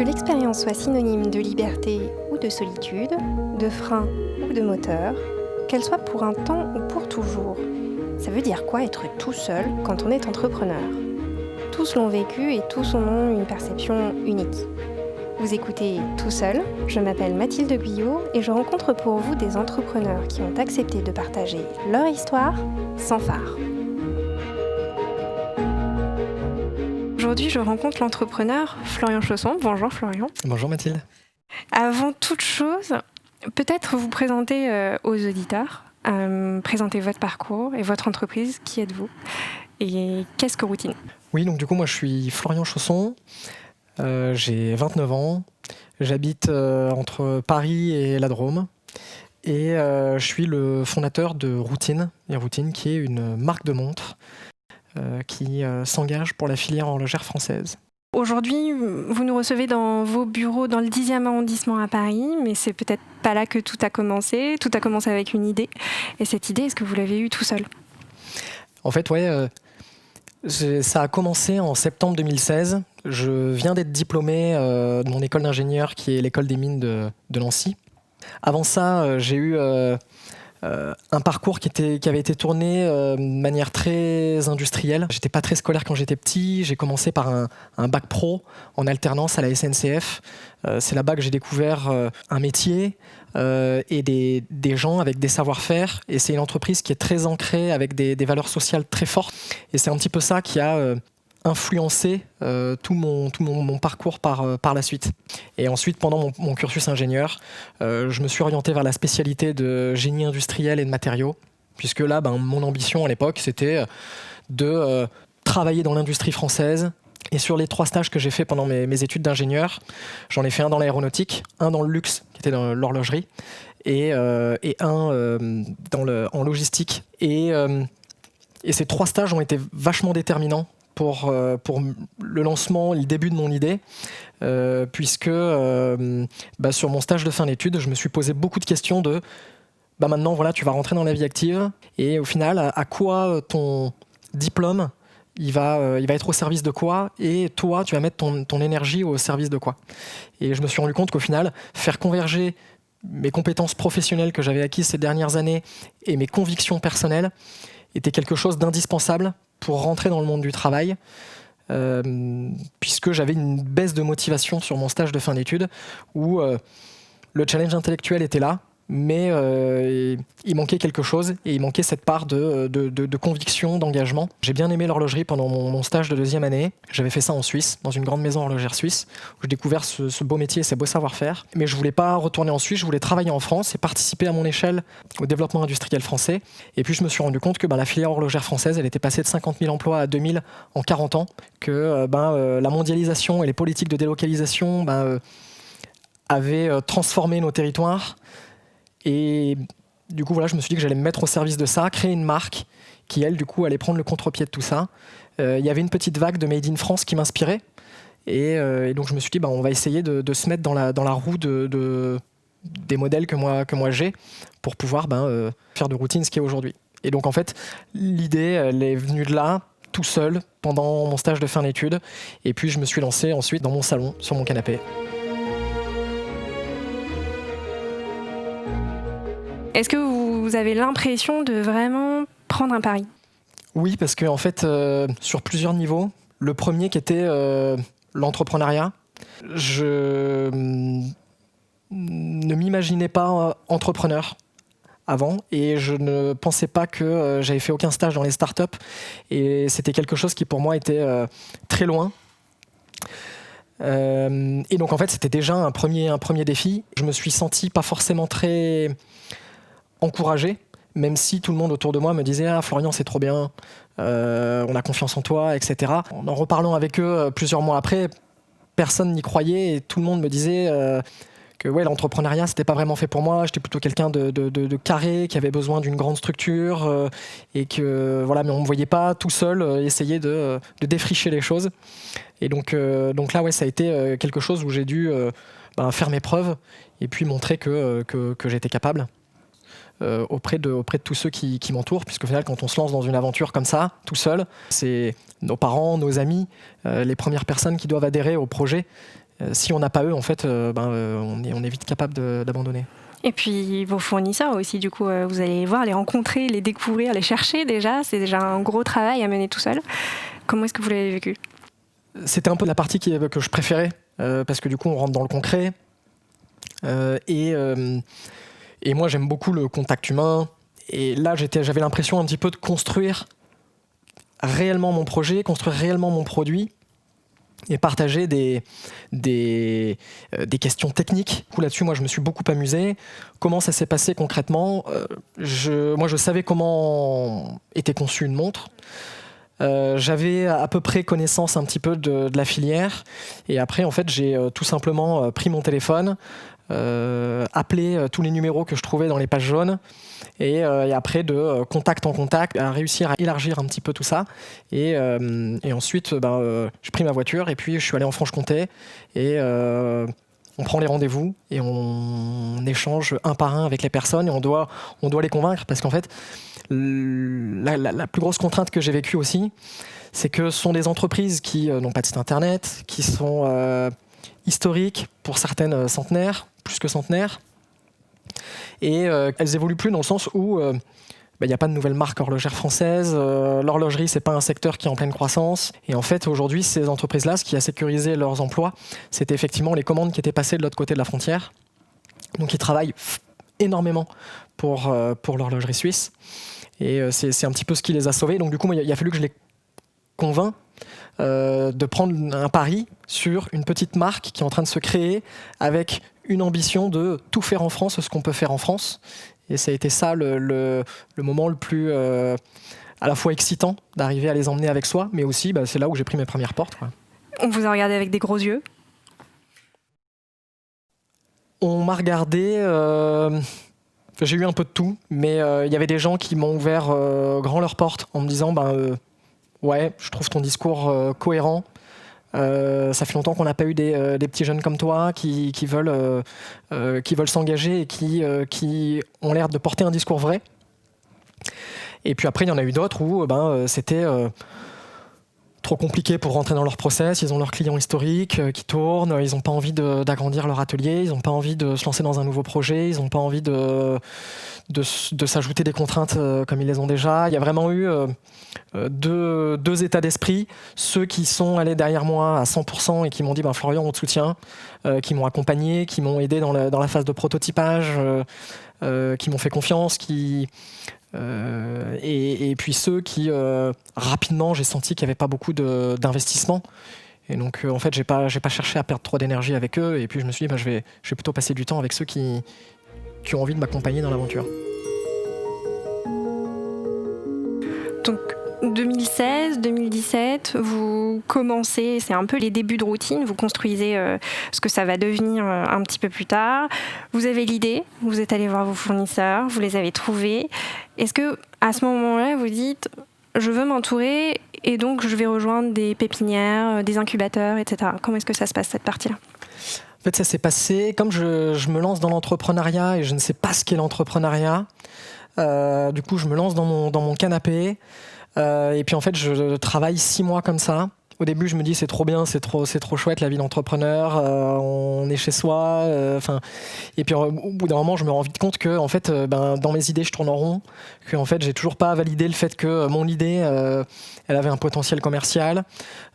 Que l'expérience soit synonyme de liberté ou de solitude, de frein ou de moteur, qu'elle soit pour un temps ou pour toujours, ça veut dire quoi être tout seul quand on est entrepreneur ? Tous l'ont vécu et tous en ont une perception unique. Vous écoutez Tout seul, je m'appelle Mathilde Guyot et je rencontre pour vous des entrepreneurs qui ont accepté de partager leur histoire sans phare. Aujourd'hui, je rencontre l'entrepreneur Florian Chausson. Bonjour Florian. Bonjour Mathilde. Avant toute chose, peut-être vous présenter aux auditeurs, présenter votre parcours et votre entreprise. Qui êtes-vous et qu'est-ce que Routine ? Oui, donc du coup, moi je suis Florian Chausson, j'ai 29 ans, j'habite entre Paris et la Drôme et je suis le fondateur de Routine, et Routine qui est une marque de montres qui s'engage pour la filière horlogère française. Aujourd'hui, vous nous recevez dans vos bureaux dans le 10e arrondissement à Paris, mais c'est peut-être pas là que tout a commencé. Tout a commencé avec une idée. Et cette idée, est-ce que vous l'avez eue tout seul ? En fait, ouais, ça a commencé en septembre 2016. Je viens d'être diplômé de mon école d'ingénieur qui est l'école des mines de Nancy. Avant ça, j'ai eu un parcours qui avait été tourné de manière très industrielle. J'étais pas très scolaire quand j'étais petit. J'ai commencé par un bac pro en alternance à la SNCF. C'est là-bas que j'ai découvert un métier et des gens avec des savoir-faire. Et c'est une entreprise qui est très ancrée avec des valeurs sociales très fortes. Et c'est un petit peu ça qui a influencé tout mon parcours par la suite. Et ensuite, pendant mon cursus ingénieur, je me suis orienté vers la spécialité de génie industriel et de matériaux, puisque là, mon ambition à l'époque, c'était de travailler dans l'industrie française. Et sur les 3 stages que j'ai fait pendant mes études d'ingénieur, j'en ai fait un dans l'aéronautique, un dans le luxe, qui était dans l'horlogerie, et un en logistique. Et ces 3 stages ont été vachement déterminants pour le lancement, le début de mon idée, puisque sur mon stage de fin d'études, je me suis posé beaucoup de questions de maintenant, voilà, tu vas rentrer dans la vie active, et au final, à quoi ton diplôme il va être au service de quoi, et toi, tu vas mettre ton énergie au service de quoi. Et je me suis rendu compte qu'au final, faire converger mes compétences professionnelles que j'avais acquises ces dernières années et mes convictions personnelles était quelque chose d'indispensable pour rentrer dans le monde du travail, puisque j'avais une baisse de motivation sur mon stage de fin d'études, où le challenge intellectuel était là, mais il manquait quelque chose, et il manquait cette part de conviction, d'engagement. J'ai bien aimé l'horlogerie pendant mon stage de 2e année. J'avais fait ça en Suisse, dans une grande maison horlogère suisse, où j'ai découvert ce beau métier et ces beaux savoir-faire. Mais je ne voulais pas retourner en Suisse, je voulais travailler en France et participer à mon échelle au développement industriel français. Et puis je me suis rendu compte que la filière horlogère française, elle était passée de 50 000 emplois à 2 000 en 40 ans, que la mondialisation et les politiques de délocalisation avaient transformé nos territoires. Et du coup, voilà, je me suis dit que j'allais me mettre au service de ça, créer une marque qui, elle, du coup, allait prendre le contre-pied de tout ça. Il y avait une petite vague de Made in France qui m'inspirait. Et donc, je me suis dit, on va essayer de se mettre dans la roue des modèles que moi j'ai pour pouvoir faire de Routine ce qui est aujourd'hui. Et donc, en fait, l'idée, elle est venue de là, tout seul, pendant mon stage de fin d'études. Et puis, je me suis lancé ensuite dans mon salon, sur mon canapé. Est-ce que vous avez l'impression de vraiment prendre un pari ? Oui, parce que en fait, sur plusieurs niveaux. Le premier qui était l'entrepreneuriat. Je ne m'imaginais pas entrepreneur avant, et je ne pensais pas que j'avais fait aucun stage dans les startups, et c'était quelque chose qui pour moi était très loin. Et donc en fait, c'était déjà un premier défi. Je me suis senti pas forcément très encouragé, même si tout le monde autour de moi me disait « Ah Florian, c'est trop bien, on a confiance en toi, etc. » En reparlant avec eux plusieurs mois après, personne n'y croyait, et tout le monde me disait que l'entrepreneuriat, c'était pas vraiment fait pour moi. J'étais plutôt quelqu'un de carré, qui avait besoin d'une grande structure, et que mais on me voyait pas tout seul essayer de défricher les choses. Et donc là, ça a été quelque chose où j'ai dû faire mes preuves et puis montrer que j'étais capable. Auprès de tous ceux qui m'entourent, puisqu'au final, quand on se lance dans une aventure comme ça, tout seul, c'est nos parents, nos amis, les premières personnes qui doivent adhérer au projet. Si on n'a pas eux, en fait, on est vite capable d'abandonner. Et puis vos fournisseurs aussi, du coup, vous allez les voir, les rencontrer, les découvrir, les chercher déjà. C'est déjà un gros travail à mener tout seul. Comment est-ce que vous l'avez vécu ? C'était un peu la partie que je préférais, parce que du coup, on rentre dans le concret. Et moi, j'aime beaucoup le contact humain. Et là, j'avais l'impression un petit peu de construire réellement mon projet, construire réellement mon produit et partager des questions techniques. Du coup, là-dessus, moi, je me suis beaucoup amusé. Comment ça s'est passé concrètement ? Moi, je savais comment était conçue une montre. J'avais à peu près connaissance un petit peu de la filière. Et après, en fait, j'ai tout simplement pris mon téléphone, appelé tous les numéros que je trouvais dans les pages jaunes. Et après, de contact en contact, à réussir à élargir un petit peu tout ça. Et ensuite, j'ai pris ma voiture et puis je suis allé en Franche-Comté. Et on prend les rendez-vous et on échange un par un avec les personnes. Et on doit les convaincre parce qu'en fait, la plus grosse contrainte que j'ai vécue aussi, c'est que ce sont des entreprises qui n'ont pas de site internet, qui sont historiques, pour certaines centenaires, plus que centenaires. Et elles évoluent plus dans le sens où il n'y a pas de nouvelles marques horlogères françaises. L'horlogerie, c'est pas un secteur qui est en pleine croissance. Et en fait, aujourd'hui, ces entreprises-là, ce qui a sécurisé leurs emplois, c'était effectivement les commandes qui étaient passées de l'autre côté de la frontière. Donc, ils travaillent énormément pour l'horlogerie suisse. Et c'est un petit peu ce qui les a sauvés. Donc, du coup, il a fallu que je les convainc de prendre un pari sur une petite marque qui est en train de se créer avec une ambition de tout faire en France, ce qu'on peut faire en France. Et ça a été ça le moment le plus à la fois excitant d'arriver à les emmener avec soi, mais aussi c'est là où j'ai pris mes premières portes, quoi. On vous a regardé avec des gros yeux ? On m'a regardé... j'ai eu un peu de tout, mais il y avait des gens qui m'ont ouvert grand leurs portes en me disant ouais, je trouve ton discours cohérent. Ça fait longtemps qu'on n'a pas eu des petits jeunes comme toi qui veulent s'engager et qui ont l'air de porter un discours vrai. Et puis après, il y en a eu d'autres où c'était trop compliqué pour rentrer dans leur process. Ils ont leurs clients historiques qui tournent, ils n'ont pas envie d'agrandir leur atelier, ils n'ont pas envie de se lancer dans un nouveau projet, ils n'ont pas envie de s'ajouter des contraintes comme ils les ont déjà. Il y a vraiment eu deux états d'esprit. Ceux qui sont allés derrière moi à 100% et qui m'ont dit Florian, on te soutient, qui m'ont accompagné, qui m'ont aidé dans la phase de prototypage, qui m'ont fait confiance, et puis ceux qui rapidement j'ai senti qu'il n'y avait pas beaucoup d'investissement. Et donc en fait j'ai pas cherché à perdre trop d'énergie avec eux, et puis je me suis dit je vais plutôt passer du temps avec ceux qui ont envie de m'accompagner dans l'aventure. Donc 2016, 2017, vous commencez, c'est un peu les débuts de routine, vous construisez ce que ça va devenir un petit peu plus tard. Vous avez l'idée, vous êtes allé voir vos fournisseurs, vous les avez trouvés. Est-ce que à ce moment-là, vous dites je veux m'entourer et donc je vais rejoindre des pépinières, des incubateurs, etc. Comment est-ce que ça se passe cette partie-là ? En fait, ça s'est passé comme je me lance dans l'entrepreneuriat et je ne sais pas ce qu'est l'entrepreneuriat. Du coup, je me lance dans mon canapé. Et puis en fait, je travaille 6 mois comme ça. Au début, je me dis c'est trop bien, c'est trop chouette la vie d'entrepreneur. On est chez soi. Et puis au bout d'un moment, je me rends vite compte que en fait, dans mes idées, je tourne en rond. Que en fait, j'ai toujours pas validé le fait que mon idée, elle avait un potentiel commercial.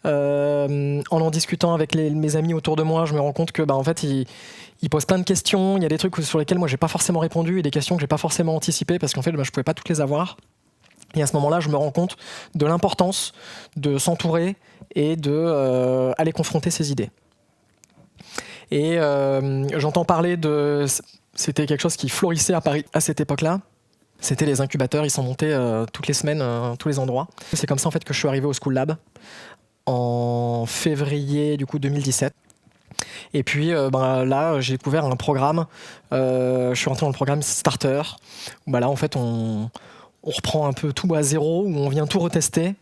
En discutant avec mes amis autour de moi, je me rends compte que en fait, ils posent plein de questions. Il y a des trucs sur lesquels moi j'ai pas forcément répondu et des questions que j'ai pas forcément anticipées parce qu'en fait, je pouvais pas toutes les avoir. Et à ce moment-là, je me rends compte de l'importance de s'entourer et de aller confronter ses idées. Et j'entends parler de... C'était quelque chose qui florissait à Paris à cette époque-là. C'était les incubateurs, ils sont montés toutes les semaines, tous les endroits. C'est comme ça en fait que je suis arrivé au School Lab en février 2017. Et puis là, j'ai découvert un programme. Je suis rentré dans le programme Starter. Où, là, en fait, on reprend un peu tout à zéro, où on vient tout retester.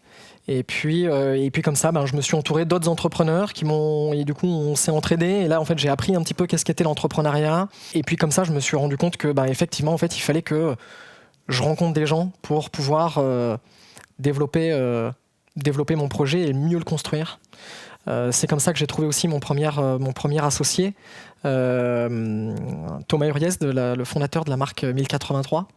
Et puis comme ça, je me suis entouré d'autres entrepreneurs qui m'ont... Et du coup, on s'est entraînés. Et là, en fait, j'ai appris un petit peu qu'est-ce qu'était l'entrepreneuriat. Et puis comme ça, je me suis rendu compte que, effectivement, en fait, il fallait que je rencontre des gens pour pouvoir développer mon projet et mieux le construire. C'est comme ça que j'ai trouvé aussi mon premier associé, Thomas Uriez, le fondateur de la marque 1083,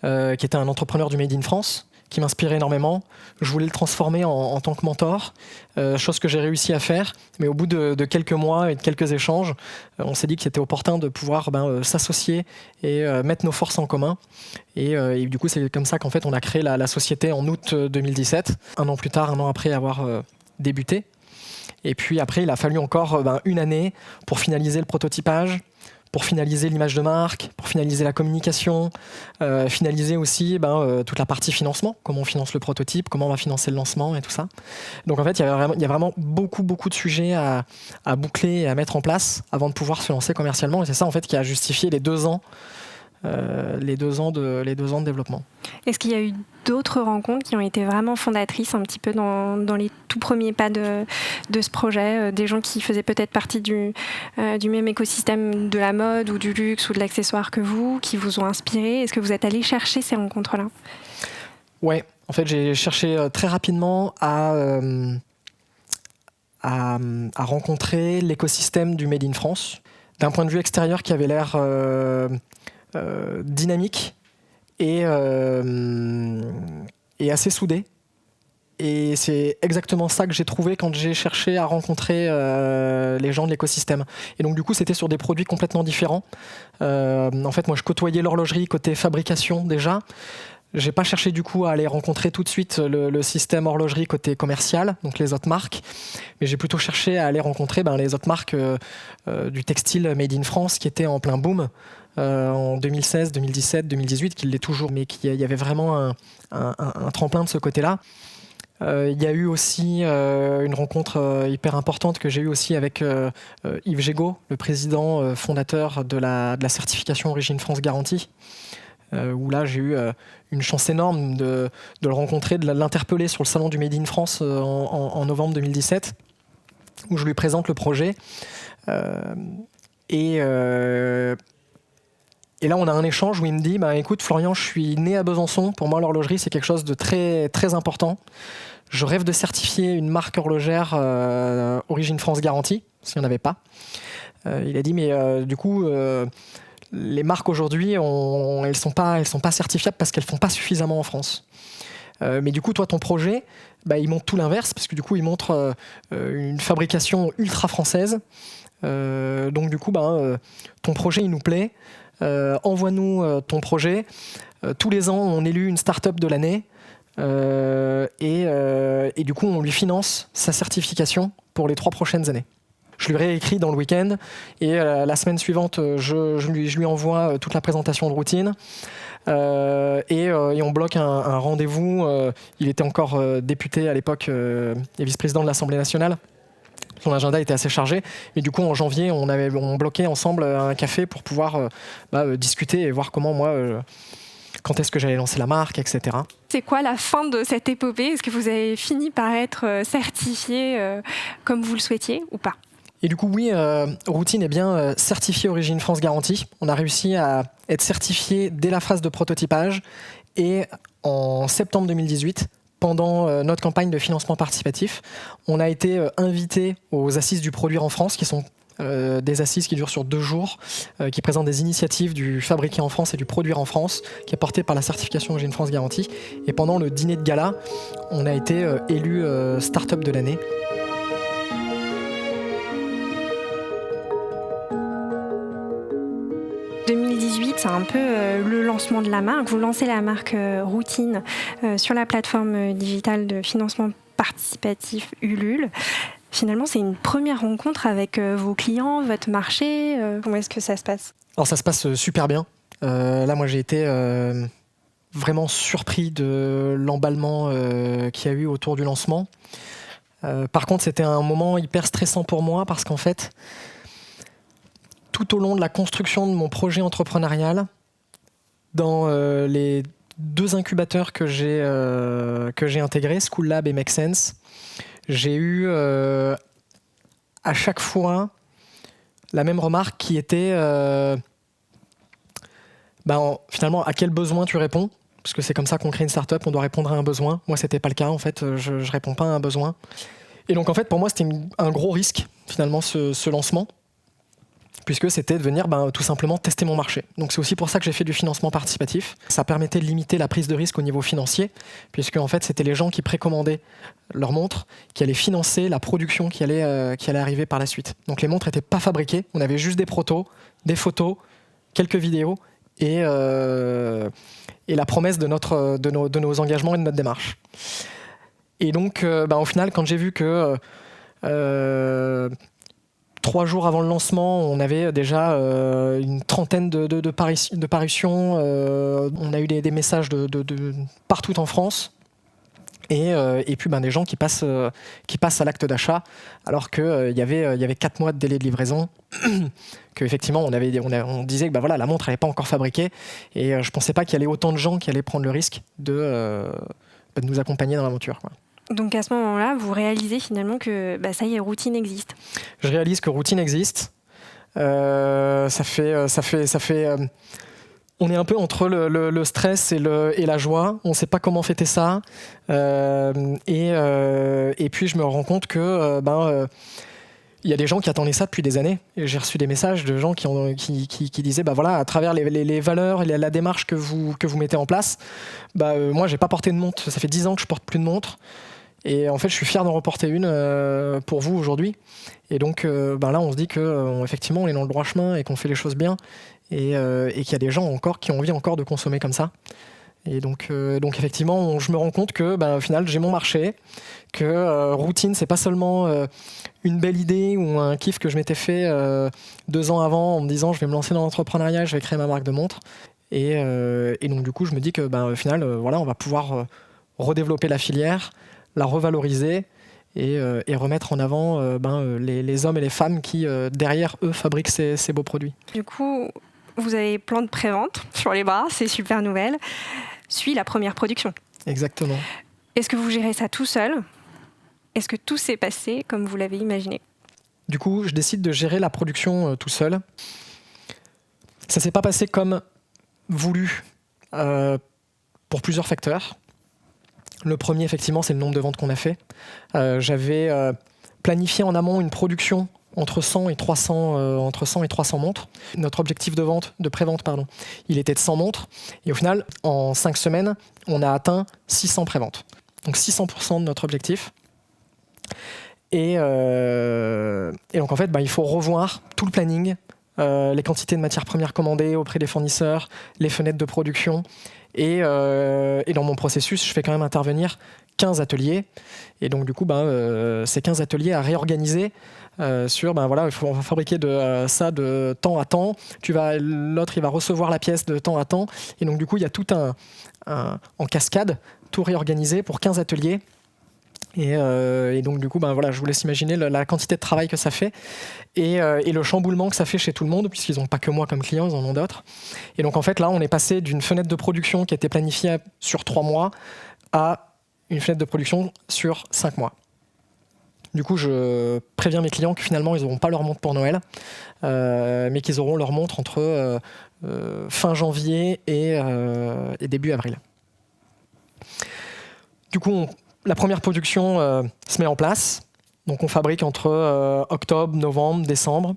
qui était un entrepreneur du Made in France, qui m'inspirait énormément. Je voulais le transformer en tant que mentor, chose que j'ai réussi à faire. Mais au bout de quelques mois et de quelques échanges, on s'est dit que c'était opportun de pouvoir s'associer et mettre nos forces en commun. Et du coup, c'est comme ça qu'en fait, on a créé la société en août 2017, un an après avoir débuté. Et puis après, il a fallu encore une année pour finaliser le prototypage, pour finaliser l'image de marque, pour finaliser la communication, finaliser aussi toute la partie financement, comment on finance le prototype, comment on va financer le lancement et tout ça. Donc en fait, il y a vraiment beaucoup de sujets à boucler et à mettre en place avant de pouvoir se lancer commercialement. Et c'est ça en fait qui a justifié les 2 ans. Les 2 ans de développement. Est-ce qu'il y a eu d'autres rencontres qui ont été vraiment fondatrices un petit peu dans les tout premiers pas de ce projet, des gens qui faisaient peut-être partie du même écosystème de la mode ou du luxe ou de l'accessoire que vous, qui vous ont inspiré? Est-ce que vous êtes allé chercher ces rencontres-là? Ouais, en fait j'ai cherché très rapidement à rencontrer l'écosystème du Made in France, d'un point de vue extérieur qui avait l'air dynamique et assez soudé. Et c'est exactement ça que j'ai trouvé quand j'ai cherché à rencontrer les gens de l'écosystème. Et donc du coup, c'était sur des produits complètement différents. En fait, moi, je côtoyais l'horlogerie côté fabrication déjà. J'ai pas cherché du coup à aller rencontrer tout de suite le système horlogerie côté commercial, donc les autres marques, mais j'ai plutôt cherché à aller rencontrer les autres marques du textile made in France qui étaient en plein boom en 2016, 2017, 2018, qui l'est toujours, mais il y avait vraiment un tremplin de ce côté-là. Il y a eu aussi une rencontre hyper importante que j'ai eue aussi avec Yves Gégaud, le président fondateur de la certification Origine France Garantie. Où là j'ai eu une chance énorme de le rencontrer, de l'interpeller sur le salon du Made in France en novembre 2017, où je lui présente le projet. Et là on a un échange où il me dit écoute Florian, je suis né à Besançon, pour moi l'horlogerie c'est quelque chose de très, très important. Je rêve de certifier une marque horlogère Origine France Garantie, s'il n'y en avait pas. Il a dit mais du coup... les marques aujourd'hui, elles sont pas certifiables parce qu'elles font pas suffisamment en France. Mais du coup, toi, ton projet, il montre tout l'inverse, parce que du coup, il montre une fabrication ultra française. Donc du coup, ton projet, il nous plaît. Envoie-nous ton projet. Tous les ans, on élit une start-up de l'année. Et du coup, on lui finance sa certification pour les 3 prochaines années. Je lui réécris dans le week-end et la semaine suivante, je lui envoie toute la présentation de routine et on bloque un rendez-vous. Il était encore député à l'époque et vice-président de l'Assemblée nationale. Son agenda était assez chargé, mais du coup en janvier, on bloquait ensemble un café pour pouvoir discuter et voir comment quand est-ce que j'allais lancer la marque, etc. C'est quoi la fin de cette épopée? Est-ce que vous avez fini par être certifié comme vous le souhaitiez ou pas? Et du coup, oui, Routine est bien certifié Origine France Garantie. On a réussi à être certifié dès la phase de prototypage. Et en septembre 2018, pendant notre campagne de financement participatif, on a été invité aux Assises du Produire en France, qui sont des assises qui durent sur 2 jours, qui présentent des initiatives du fabriquer en France et du produire en France, qui est porté par la certification Origine France Garantie. Et pendant le dîner de gala, on a été élu Start-up de l'année. C'est un peu le lancement de la marque. Vous lancez la marque Routine sur la plateforme digitale de financement participatif Ulule. Finalement, c'est une première rencontre avec vos clients, votre marché. Comment est-ce que ça se passe? Alors ça se passe super bien. Là, moi, j'ai été vraiment surpris de l'emballement qu'il y a eu autour du lancement. Par contre, c'était un moment hyper stressant pour moi parce qu'en fait, tout au long de la construction de mon projet entrepreneurial, dans les 2 incubateurs que j'ai intégrés, School Lab et Make Sense, j'ai eu à chaque fois la même remarque qui était finalement à quel besoin tu réponds, parce que c'est comme ça qu'on crée une start-up, on doit répondre à un besoin. Moi, c'était pas le cas en fait, je réponds pas à un besoin. Et donc en fait pour moi c'était un gros risque finalement ce lancement, puisque c'était de venir tout simplement tester mon marché. Donc c'est aussi pour ça que j'ai fait du financement participatif. Ça permettait de limiter la prise de risque au niveau financier, puisque en fait c'était les gens qui précommandaient leurs montres qui allaient financer la production qui allait arriver par la suite. Donc les montres n'étaient pas fabriquées, on avait juste des protos, des photos, quelques vidéos et la promesse de nos engagements et de notre démarche. Et donc au final quand j'ai vu que 3 jours avant le lancement, on avait déjà une trentaine de parutions. On a eu des messages de partout en France. Et puis des gens qui passent à l'acte d'achat, alors qu'il y avait 4 mois de délai de livraison. Qu'effectivement, on disait que la montre n'allait pas encore fabriquée. Et je ne pensais pas qu'il y avait autant de gens qui allaient prendre le risque de nous accompagner dans l'aventure, quoi. Donc à ce moment-là, vous réalisez finalement que ça y est, Routine existe. Je réalise que Routine existe. Ça fait. On est un peu entre le stress et la joie. On ne sait pas comment fêter ça. Et puis je me rends compte que il y a des gens qui attendaient ça depuis des années. Et j'ai reçu des messages de gens qui disaient à travers les valeurs et la démarche que vous mettez en place, moi j'ai pas porté de montre. Ça fait 10 ans que je porte plus de montre. Et en fait, je suis fier d'en reporter une pour vous aujourd'hui. Et donc là, on se dit qu'effectivement, on est dans le droit chemin et qu'on fait les choses bien. Et qu'il y a des gens encore qui ont envie encore de consommer comme ça. Et donc effectivement, je me rends compte que au final, j'ai mon marché, que Routine, c'est pas seulement une belle idée ou un kiff que je m'étais fait 2 ans avant en me disant je vais me lancer dans l'entrepreneuriat, je vais créer ma marque de montre. Et donc du coup, je me dis que au final, on va pouvoir redévelopper la filière, la revaloriser et remettre en avant les hommes et les femmes qui, derrière eux, fabriquent ces beaux produits. Du coup, vous avez plein de prévente sur les bras, c'est super nouvelle. Suit la première production. Exactement. Est-ce que vous gérez ça tout seul ? Est-ce que tout s'est passé comme vous l'avez imaginé ? Du coup, je décide de gérer la production tout seul. Ça ne s'est pas passé comme voulu pour plusieurs facteurs. Le premier, effectivement, c'est le nombre de ventes qu'on a fait. J'avais planifié en amont une production entre 100 et 300 montres. Notre objectif de prévente, il était de 100 montres. Et au final, en 5 semaines, on a atteint 600 préventes. Donc 600% de notre objectif. Et donc en fait, il faut revoir tout le planning, les quantités de matières premières commandées auprès des fournisseurs, les fenêtres de production. Et dans mon processus, je fais quand même intervenir 15 ateliers. Et donc, du coup, ces 15 ateliers à réorganiser sur, on va fabriquer ça de temps à temps. L'autre, il va recevoir la pièce de temps à temps. Et donc, du coup, il y a tout en cascade, tout réorganisé pour 15 ateliers. Et donc, du coup, je vous laisse imaginer la quantité de travail que ça fait et le chamboulement que ça fait chez tout le monde, puisqu'ils n'ont pas que moi comme client, ils en ont d'autres. Et donc, en fait, là, on est passé d'une fenêtre de production qui était planifiée sur 3 mois à une fenêtre de production sur 5 mois. Du coup, je préviens mes clients que finalement, ils n'auront pas leur montre pour Noël, mais qu'ils auront leur montre entre fin janvier et début avril. Du coup, la première production se met en place. Donc on fabrique entre octobre, novembre, décembre,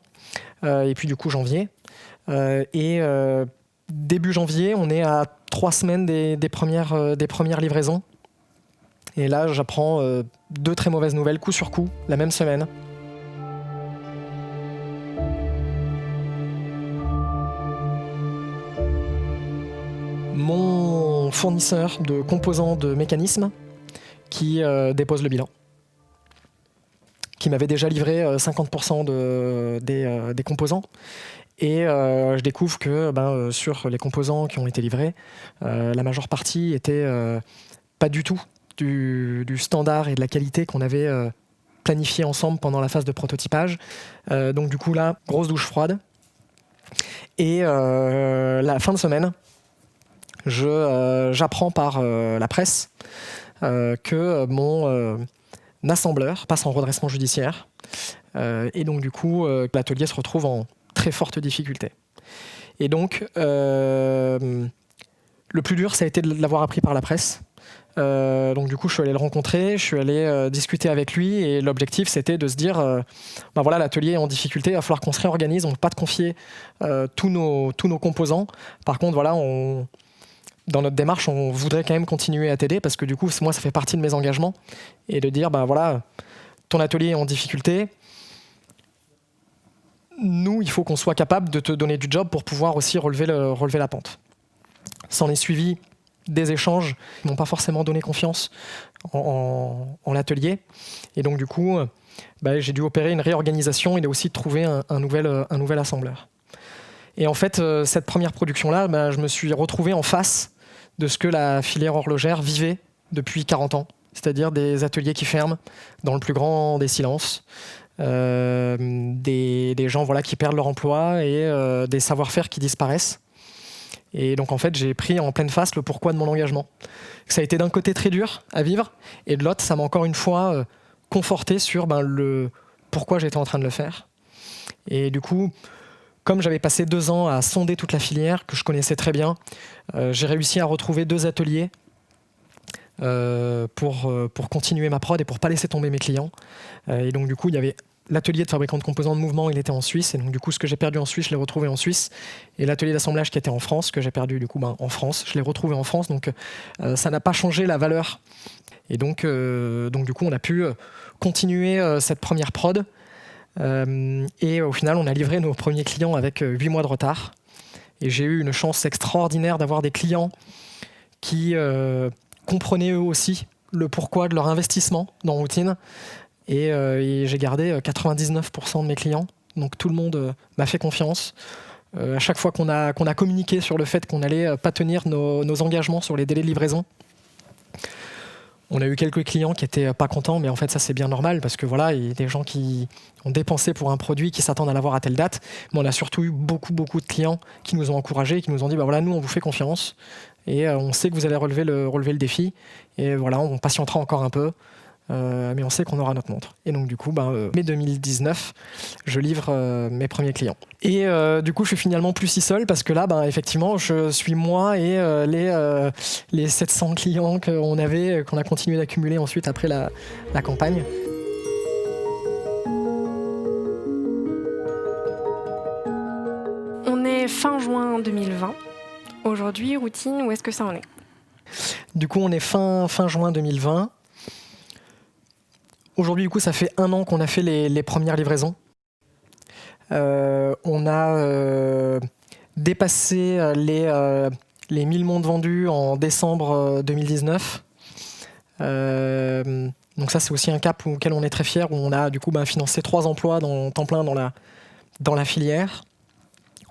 et puis du coup janvier. Début janvier, on est à 3 semaines des premières livraisons. Et là, j'apprends 2 très mauvaises nouvelles, coup sur coup, la même semaine. Mon fournisseur de composants de mécanismes qui dépose le bilan, qui m'avait déjà livré 50% des composants. Et je découvre que sur les composants qui ont été livrés, la majeure partie était pas du tout du standard et de la qualité qu'on avait planifié ensemble pendant la phase de prototypage. Donc du coup là, grosse douche froide. Et la fin de semaine, j'apprends par la presse que mon assembleur passe en redressement judiciaire. Et donc du coup, l'atelier se retrouve en très forte difficulté. Et donc, le plus dur, ça a été de l'avoir appris par la presse. Donc du coup, je suis allé le rencontrer, je suis allé discuter avec lui, et l'objectif, c'était de se dire, ben voilà, l'atelier est en difficulté, il va falloir qu'on se réorganise, on ne peut pas te confier tous nos composants. Par contre, voilà, dans notre démarche, on voudrait quand même continuer à t'aider, parce que du coup, moi, ça fait partie de mes engagements, et de dire, ben voilà, ton atelier est en difficulté. Nous, il faut qu'on soit capable de te donner du job pour pouvoir aussi relever la pente. S'en est suivi des échanges qui m'ont pas forcément donné confiance en l'atelier. Et donc, du coup, j'ai dû opérer une réorganisation et aussi trouver un nouvel assembleur. Et en fait, cette première production-là, je me suis retrouvé en face de ce que la filière horlogère vivait depuis 40 ans. C'est-à-dire des ateliers qui ferment dans le plus grand des silences, des gens qui perdent leur emploi et des savoir-faire qui disparaissent. Et donc, en fait, j'ai pris en pleine face le pourquoi de mon engagement. Ça a été d'un côté très dur à vivre, et de l'autre, ça m'a encore une fois conforté sur le pourquoi j'étais en train de le faire. Et du coup, comme j'avais passé 2 ans à sonder toute la filière, que je connaissais très bien, j'ai réussi à retrouver 2 ateliers pour continuer ma prod et pour pas laisser tomber mes clients. Et donc, du coup, il y avait l'atelier de fabricant de composants de mouvement, il était en Suisse, et donc du coup ce que j'ai perdu en Suisse, je l'ai retrouvé en Suisse, et l'atelier d'assemblage qui était en France, que j'ai perdu du coup en France, je l'ai retrouvé en France, donc ça n'a pas changé la valeur. Et donc du coup on a pu continuer cette première prod, et au final on a livré nos premiers clients avec 8 mois de retard, et j'ai eu une chance extraordinaire d'avoir des clients qui comprenaient eux aussi le pourquoi de leur investissement dans Routine. Et j'ai gardé 99% de mes clients. Donc tout le monde m'a fait confiance. À chaque fois qu'on a communiqué sur le fait qu'on n'allait pas tenir nos engagements sur les délais de livraison, on a eu quelques clients qui n'étaient pas contents, mais en fait ça c'est bien normal, parce que voilà, il y a des gens qui ont dépensé pour un produit, qui s'attendent à l'avoir à telle date. Mais on a surtout eu beaucoup de clients qui nous ont encouragés, qui nous ont dit voilà, nous on vous fait confiance, et on sait que vous allez relever le défi, et voilà, on patientera encore un peu. Mais on sait qu'on aura notre montre. Et donc du coup, mai 2019, je livre mes premiers clients. Et du coup, je suis finalement plus si seul, parce que là, effectivement, je suis moi et les 700 clients qu'on a continué d'accumuler ensuite après la campagne. On est fin juin 2020. Aujourd'hui, Routine, où est-ce que ça en est ? Du coup, on est fin juin 2020. Aujourd'hui, du coup, ça fait 1 an qu'on a fait les premières livraisons. On a dépassé les 1000 montres vendues en décembre 2019. Donc ça, c'est aussi un cap auquel on est très fiers, où on a du coup financé 3 emplois temps plein dans la filière.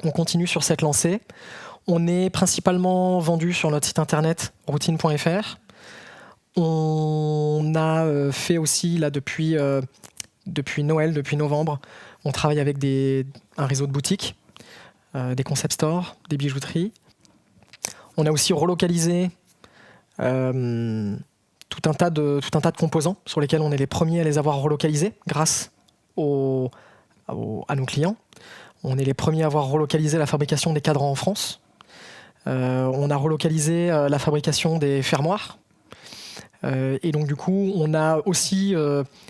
On continue sur cette lancée. On est principalement vendu sur notre site internet routine.fr. On a fait aussi, là, depuis Noël, depuis novembre, on travaille avec un réseau de boutiques, des concept stores, des bijouteries. On a aussi relocalisé tout un tas de composants sur lesquels on est les premiers à les avoir relocalisés grâce à nos clients. On est les premiers à avoir relocalisé la fabrication des cadrans en France. On a relocalisé la fabrication des fermoirs. Et donc du coup, on a aussi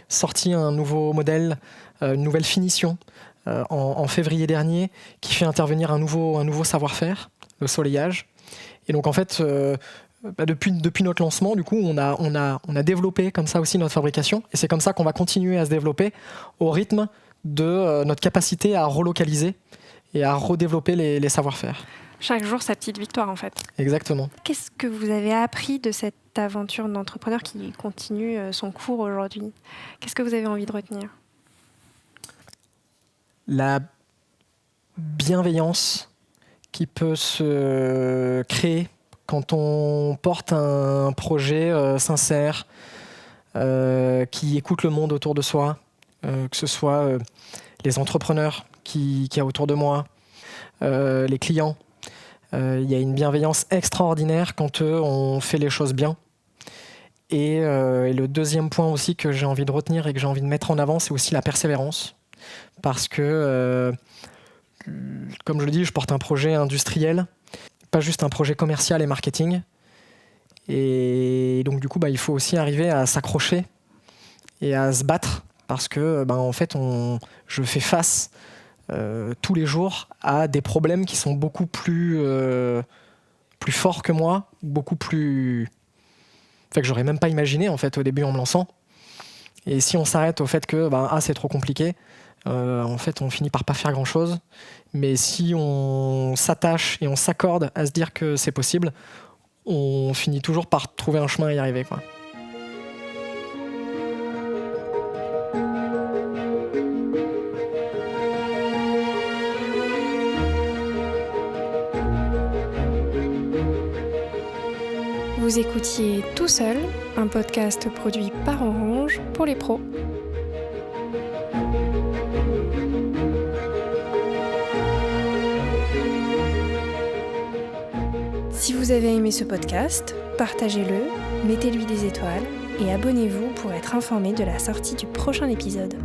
sorti un nouveau modèle, une nouvelle finition en février dernier, qui fait intervenir un nouveau savoir-faire, le soleillage. Et donc en fait, depuis notre lancement, du coup, on a développé comme ça aussi notre fabrication, et c'est comme ça qu'on va continuer à se développer au rythme de notre capacité à relocaliser et à redévelopper les savoir-faire. Chaque jour, sa petite victoire, en fait. Exactement. Qu'est-ce que vous avez appris de cette aventure d'entrepreneur qui continue son cours aujourd'hui ? Qu'est-ce que vous avez envie de retenir ? La bienveillance qui peut se créer quand on porte un projet sincère, qui écoute le monde autour de soi, que ce soit les entrepreneurs qu'il y a autour de moi, les clients. Il y a une bienveillance extraordinaire quand on fait les choses bien. Et le deuxième point aussi que j'ai envie de retenir et que j'ai envie de mettre en avant, c'est aussi la persévérance. Parce que, comme je le dis, je porte un projet industriel, pas juste un projet commercial et marketing. Et Et donc du coup, il faut aussi arriver à s'accrocher et à se battre parce que en fait, je fais face tous les jours à des problèmes qui sont beaucoup plus forts que moi, beaucoup plus... que j'aurais même pas imaginé en fait au début en me lançant. Et si on s'arrête au fait que c'est trop compliqué, en fait on finit par pas faire grand chose. Mais si on s'attache et on s'accorde à se dire que c'est possible, on finit toujours par trouver un chemin à y arriver, quoi. Vous écoutiez Tout seul, un podcast produit par Orange pour les pros. Si vous avez aimé ce podcast, partagez-le, mettez-lui des étoiles et abonnez-vous pour être informé de la sortie du prochain épisode.